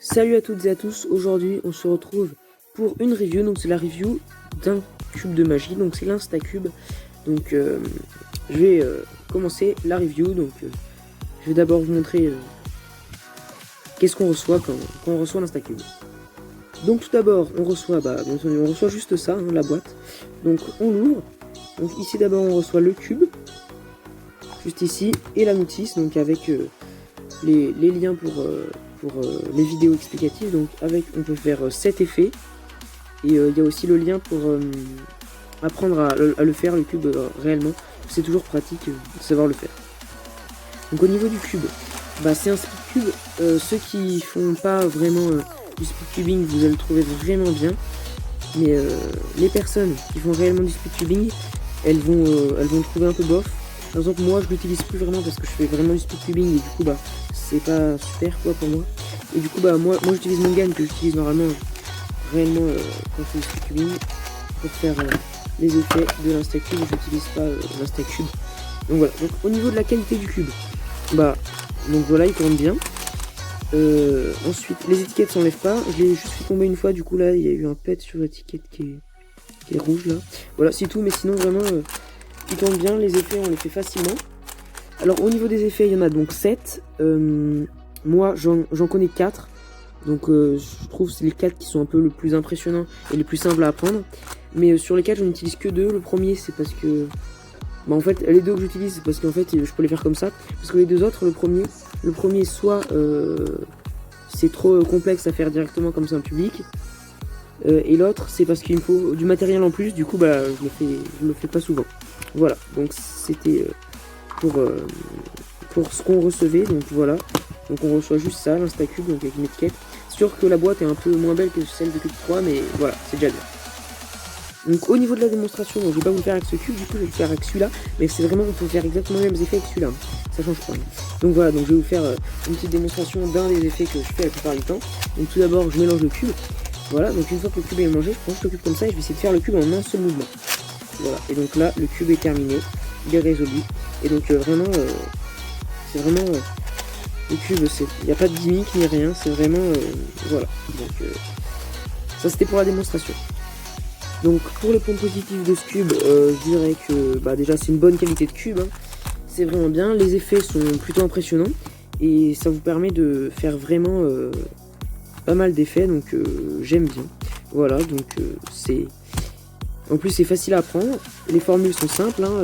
Salut à toutes et à tous, aujourd'hui on se retrouve pour une review, donc c'est la review d'un cube de magie, donc c'est l'Instacube. Donc je vais commencer la review, donc je vais d'abord vous montrer qu'est-ce qu'on reçoit quand on reçoit l'Instacube. Donc tout d'abord on reçoit, on reçoit juste ça, hein, la boîte, donc on l'ouvre, donc ici d'abord on reçoit le cube, juste ici, et la notice, donc avec les liens pour les vidéos explicatives, donc on peut faire 7 effets, et il y a aussi le lien pour apprendre à le faire, le cube, réellement. C'est toujours pratique de savoir le faire. Donc au niveau du cube, c'est un speedcube. Ceux qui font pas vraiment du speedcubing, vous allez le trouver vraiment bien, mais les personnes qui font réellement du speedcubing, elles vont le trouver un peu bof. Par exemple, moi je l'utilise plus vraiment parce que je fais vraiment du speedcubing, et du coup c'est pas super quoi pour moi. Et du coup moi j'utilise mon gun que j'utilise normalement réellement quand je fais du speedcubing pour faire les effets de l'Instacube. J'utilise pas l'Instacube. Donc voilà, donc au niveau de la qualité du cube, donc voilà, il tourne bien. Ensuite les étiquettes s'enlèvent pas, je l'ai juste fait tomber une fois, du coup là il y a eu un pet sur l'étiquette qui est rouge là. Voilà, c'est tout, mais sinon vraiment il tourne bien, les effets on les fait facilement. Alors au niveau des effets, il y en a donc 7. Moi j'en connais 4. Donc je trouve que c'est les 4 qui sont un peu le plus impressionnants et les plus simples à apprendre. Mais sur les 4 je n'utilise que 2. Le premier c'est parce que... en fait les 2 que j'utilise c'est parce qu'en fait je peux les faire comme ça. Parce que les 2 autres, le premier soit c'est trop complexe à faire directement comme ça en public. Et l'autre c'est parce qu'il me faut du matériel en plus. Du coup je le fais pas souvent. Voilà, donc c'était... pour ce qu'on recevait, donc voilà. Donc on reçoit juste ça, l'Instacube, donc avec une étiquette. C'est sûr que la boîte est un peu moins belle que celle de Cube 3, mais voilà, c'est déjà bien. Donc au niveau de la démonstration, donc je vais pas vous le faire avec ce cube, du coup je vais le faire avec celui-là, mais c'est vraiment, on peut faire exactement les mêmes effets avec celui-là, ça change pas. Donc voilà, donc je vais vous faire une petite démonstration d'un des effets que je fais la plupart du temps. Donc tout d'abord je mélange le cube, voilà, donc une fois que le cube est mélangé, je prends le cube comme ça et je vais essayer de faire le cube en un seul mouvement. Voilà, et donc là le cube est terminé, il est résolu, et donc vraiment, c'est vraiment... le cube, il n'y a pas de gimmick ni rien, c'est vraiment... voilà, donc ça c'était pour la démonstration. Donc pour les points positifs de ce cube, je dirais que déjà c'est une bonne qualité de cube, hein. C'est vraiment bien, les effets sont plutôt impressionnants, et ça vous permet de faire vraiment pas mal d'effets, donc j'aime bien. Voilà, donc c'est... En plus c'est facile à apprendre, les formules sont simples, hein,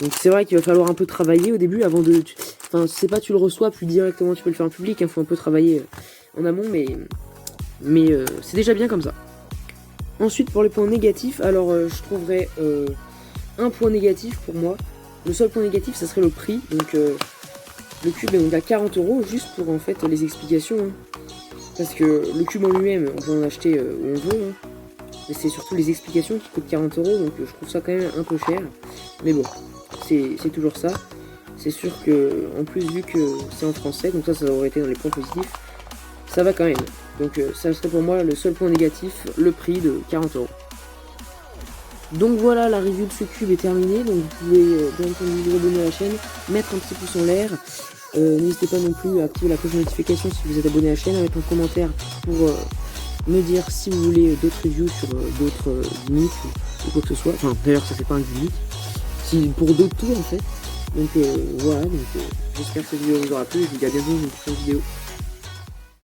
donc c'est vrai qu'il va falloir un peu travailler au début avant de... Enfin, c'est pas tu le reçois, puis directement tu peux le faire en public, il faut un peu travailler en amont, mais c'est déjà bien comme ça. Ensuite, pour les points négatifs, alors je trouverais un point négatif pour moi. Le seul point négatif, ça serait le prix. Donc le cube est donc à 40 €, juste pour en fait les explications, hein. Parce que le cube en lui-même, on peut en acheter où on veut, hein. Mais c'est surtout les explications qui coûtent 40 €, donc je trouve ça quand même un peu cher. Mais bon, c'est toujours ça. C'est sûr que, en plus, vu que c'est en français, donc ça aurait été dans les points positifs, ça va quand même. Donc ça serait pour moi le seul point négatif, le prix de 40 €. Donc voilà, la review de ce cube est terminée. Donc vous pouvez bien entendu vous abonner à la chaîne, mettre un petit pouce en l'air. N'hésitez pas non plus à activer la cloche de notification si vous êtes abonné à la chaîne, à mettre un commentaire pour me dire si vous voulez d'autres reviews sur d'autres gimmicks ou quoi que ce soit. Enfin, d'ailleurs, ça c'est pas un gimmick. Si pour d'autres tours en fait. Donc voilà, j'espère que cette vidéo vous aura plu, et je vous dis à bientôt dans une prochaine vidéo.